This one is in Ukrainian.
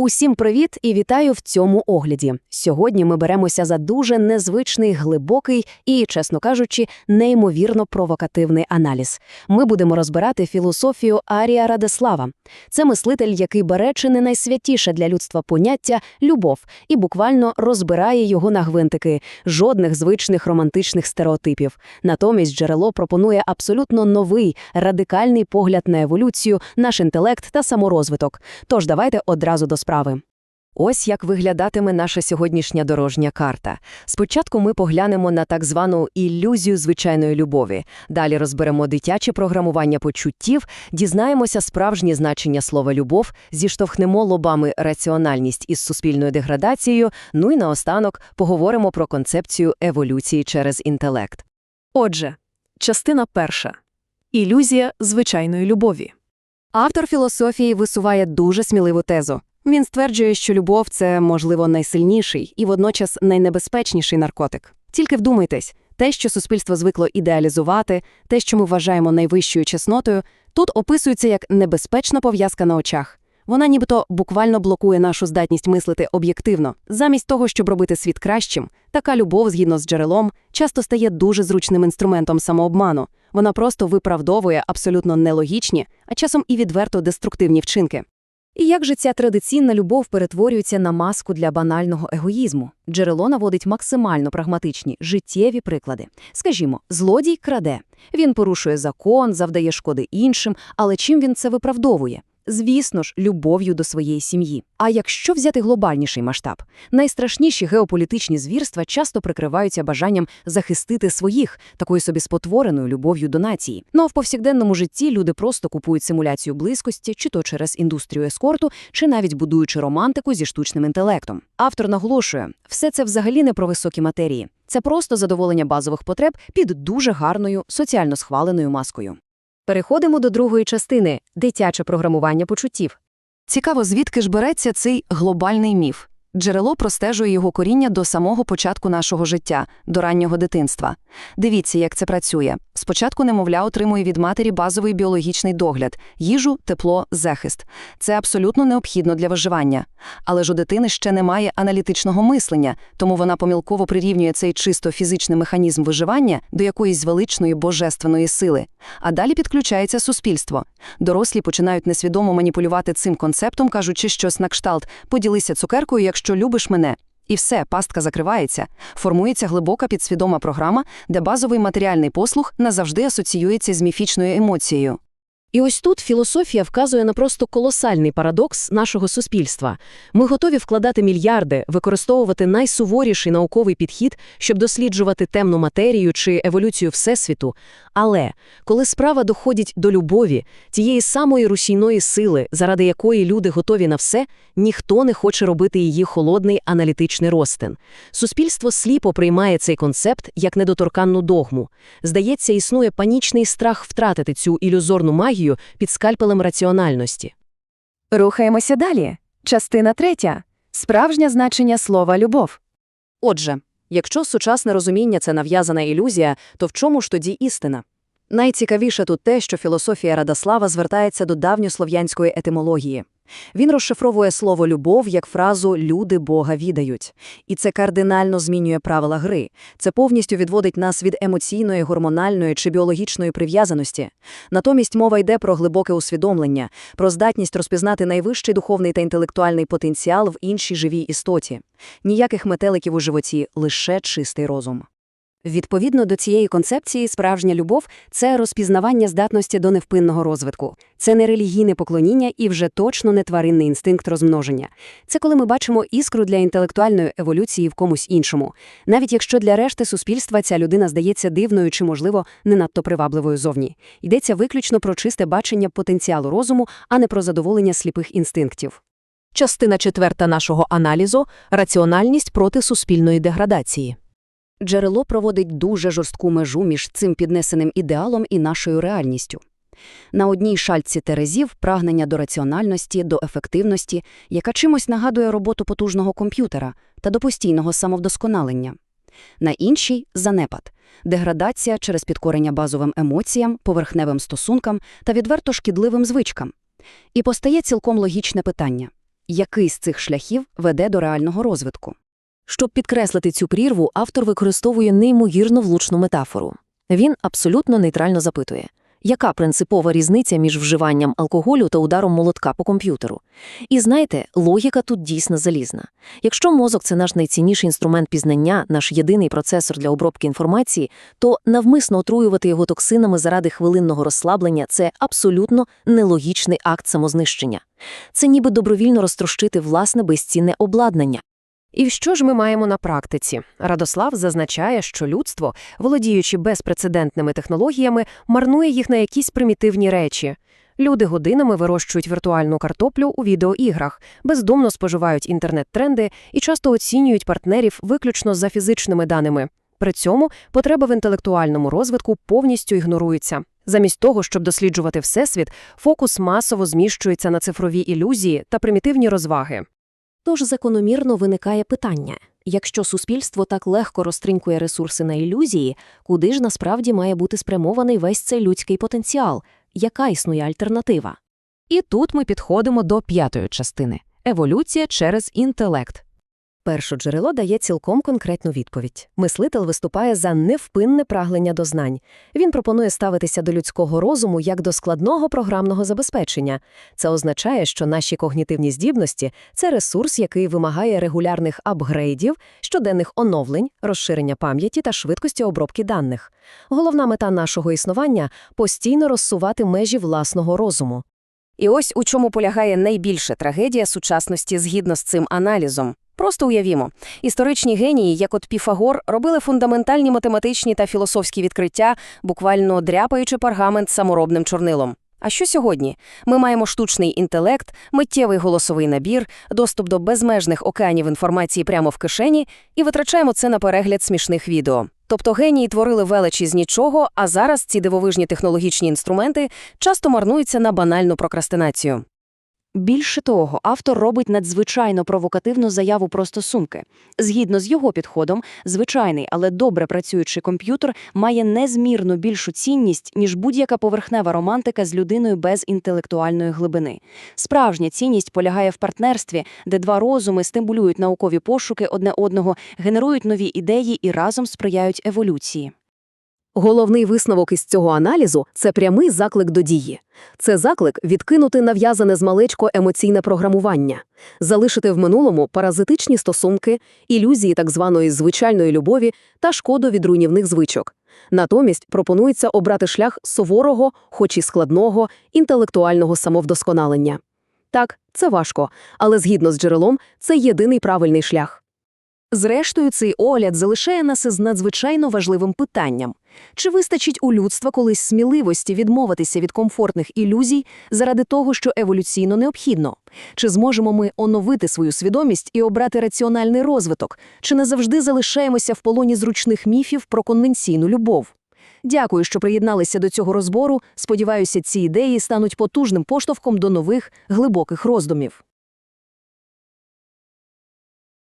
Усім привіт і вітаю в цьому огляді. Сьогодні ми беремося за дуже незвичний, глибокий і, чесно кажучи, неймовірно провокативний аналіз. Ми будемо розбирати філософію Арія Радислава. Це мислитель, який бере чи не найсвятіше для людства поняття «любов» і буквально розбирає його на гвинтики. Жодних звичних романтичних стереотипів. Натомість джерело пропонує абсолютно новий, радикальний погляд на еволюцію, наш інтелект та саморозвиток. Тож давайте одразу до справи. Ось як виглядатиме наша сьогоднішня дорожня карта. Спочатку ми поглянемо на так звану ілюзію звичайної любові. Далі розберемо дитяче програмування почуттів, дізнаємося справжнє значення слова «любов», зіштовхнемо лобами раціональність із суспільною деградацією, ну і наостанок поговоримо про концепцію еволюції через інтелект. Отже, частина перша. Ілюзія звичайної любові. Автор філософії висуває дуже сміливу тезу. Він стверджує, що любов – це, можливо, найсильніший і водночас найнебезпечніший наркотик. Тільки вдумайтесь, те, що суспільство звикло ідеалізувати, те, що ми вважаємо найвищою чеснотою, тут описується як небезпечна пов'язка на очах. Вона нібито буквально блокує нашу здатність мислити об'єктивно. Замість того, щоб робити світ кращим, така любов, згідно з джерелом, часто стає дуже зручним інструментом самообману. Вона просто виправдовує абсолютно нелогічні, а часом і відверто деструктивні вчинки. І як же ця традиційна любов перетворюється на маску для банального егоїзму? Джерело наводить максимально прагматичні, життєві приклади. Скажімо, злодій краде. Він порушує закон, завдає шкоди іншим, але чим він це виправдовує? Звісно ж, любов'ю до своєї сім'ї. А якщо взяти глобальніший масштаб? Найстрашніші геополітичні звірства часто прикриваються бажанням захистити своїх, такою собі спотвореною любов'ю до нації. Ну а в повсякденному житті люди просто купують симуляцію близькості, чи то через індустрію ескорту, чи навіть будуючи романтику зі штучним інтелектом. Автор наголошує, все це взагалі не про високі матерії. Це просто задоволення базових потреб під дуже гарною, соціально схваленою маскою. Переходимо до другої частини – дитяче програмування почуттів. Цікаво, звідки ж береться цей глобальний міф. Джерело простежує його коріння до самого початку нашого життя, до раннього дитинства. Дивіться, як це працює. Спочатку немовля отримує від матері базовий біологічний догляд – їжу, тепло, захист. Це абсолютно необхідно для виживання. Але ж у дитини ще немає аналітичного мислення, тому вона помилково прирівнює цей чисто фізичний механізм виживання до якоїсь величної божественної сили. А далі підключається суспільство. Дорослі починають несвідомо маніпулювати цим концептом, кажучи щось на кшталт «поділися цукеркою, якщо любиш мене». І все, пастка закривається. Формується глибока підсвідома програма, де базовий матеріальний послуг назавжди асоціюється з міфічною емоцією. І ось тут філософія вказує на просто колосальний парадокс нашого суспільства. Ми готові вкладати мільярди, використовувати найсуворіший науковий підхід, щоб досліджувати темну матерію чи еволюцію Всесвіту. Але коли справа доходить до любові, тієї самої рушійної сили, заради якої люди готові на все, ніхто не хоче робити її холодний аналітичний розтин. Суспільство сліпо приймає цей концепт як недоторканну догму. Здається, існує панічний страх втратити цю ілюзорну магію під скальпелем раціональності. Рухаємося далі. Частина третя. Справжнє значення слова «любов». Отже, якщо сучасне розуміння – це нав'язана ілюзія, то в чому ж тоді істина? Найцікавіше тут те, що філософія Радислава звертається до давньослов'янської етимології. Він розшифровує слово «любов» як фразу «люди Бога відають». І це кардинально змінює правила гри. Це повністю відводить нас від емоційної, гормональної чи біологічної прив'язаності. Натомість мова йде про глибоке усвідомлення, про здатність розпізнати найвищий духовний та інтелектуальний потенціал в іншій живій істоті. Ніяких метеликів у животі, лише чистий розум. Відповідно до цієї концепції, справжня любов – це розпізнавання здатності до невпинного розвитку. Це не релігійне поклоніння і вже точно не тваринний інстинкт розмноження. Це коли ми бачимо іскру для інтелектуальної еволюції в комусь іншому. Навіть якщо для решти суспільства ця людина здається дивною чи, можливо, не надто привабливою зовні. Йдеться виключно про чисте бачення потенціалу розуму, а не про задоволення сліпих інстинктів. Частина четверта нашого аналізу – раціональність проти суспільної деградації. Джерело проводить дуже жорстку межу між цим піднесеним ідеалом і нашою реальністю. На одній шальці терезів прагнення до раціональності, до ефективності, яка чимось нагадує роботу потужного комп'ютера та до постійного самовдосконалення. На іншій – занепад, деградація через підкорення базовим емоціям, поверхневим стосункам та відверто шкідливим звичкам. І постає цілком логічне питання. який з цих шляхів веде до реального розвитку. Щоб підкреслити цю прірву, автор використовує неймовірно влучну метафору. Він абсолютно нейтрально запитує, яка принципова різниця між вживанням алкоголю та ударом молотка по комп'ютеру? І знаєте, логіка тут дійсно залізна. Якщо мозок – це наш найцінніший інструмент пізнання, наш єдиний процесор для обробки інформації, то навмисно отруювати його токсинами заради хвилинного розслаблення – це абсолютно нелогічний акт самознищення. Це ніби добровільно розтрощити власне безцінне обладнання. І що ж ми маємо на практиці? Радослав зазначає, що людство, володіючи безпрецедентними технологіями, марнує їх на якісь примітивні речі. Люди годинами вирощують віртуальну картоплю у відеоіграх, бездумно споживають інтернет-тренди і часто оцінюють партнерів виключно за фізичними даними. При цьому потреба в інтелектуальному розвитку повністю ігнорується. Замість того, щоб досліджувати Всесвіт, фокус масово зміщується на цифрові ілюзії та примітивні розваги. Тож закономірно виникає питання. Якщо суспільство так легко розтринькує ресурси на ілюзії, куди ж насправді має бути спрямований весь цей людський потенціал? Яка існує альтернатива? І тут ми підходимо до п'ятої частини – еволюція через інтелект. Перше джерело дає цілком конкретну відповідь. Мислитель виступає за невпинне прагнення до знань. Він пропонує ставитися до людського розуму як до складного програмного забезпечення. Це означає, що наші когнітивні здібності – це ресурс, який вимагає регулярних апгрейдів, щоденних оновлень, розширення пам'яті та швидкості обробки даних. Головна мета нашого існування – постійно розсувати межі власного розуму. І ось у чому полягає найбільша трагедія сучасності згідно з цим аналізом. Просто уявімо, історичні генії, як от Піфагор, робили фундаментальні математичні та філософські відкриття, буквально дряпаючи пергамент саморобним чорнилом. А що сьогодні? Ми маємо штучний інтелект, миттєвий голосовий набір, доступ до безмежних океанів інформації прямо в кишені і витрачаємо це на перегляд смішних відео. Тобто генії творили величі з нічого, а зараз ці дивовижні технологічні інструменти часто марнуються на банальну прокрастинацію. Більше того, автор робить надзвичайно провокативну заяву про стосунки. Згідно з його підходом, звичайний, але добре працюючий комп'ютер має незмірно більшу цінність, ніж будь-яка поверхнева романтика з людиною без інтелектуальної глибини. Справжня цінність полягає в партнерстві, де два розуми стимулюють наукові пошуки одне одного, генерують нові ідеї і разом сприяють еволюції. Головний висновок із цього аналізу – це прямий заклик до дії. Це заклик відкинути нав'язане змалечко емоційне програмування, залишити в минулому паразитичні стосунки, ілюзії так званої звичайної любові та шкоду від руйнівних звичок. Натомість пропонується обрати шлях суворого, хоч і складного, інтелектуального самовдосконалення. Так, це важко, але згідно з джерелом, це єдиний правильний шлях. Зрештою, цей огляд залишає нас із надзвичайно важливим питанням. Чи вистачить у людства колись сміливості відмовитися від комфортних ілюзій заради того, що еволюційно необхідно? Чи зможемо ми оновити свою свідомість і обрати раціональний розвиток? Чи не завжди залишаємося в полоні зручних міфів про конвенційну любов? Дякую, що приєдналися до цього розбору. Сподіваюся, ці ідеї стануть потужним поштовхом до нових, глибоких роздумів.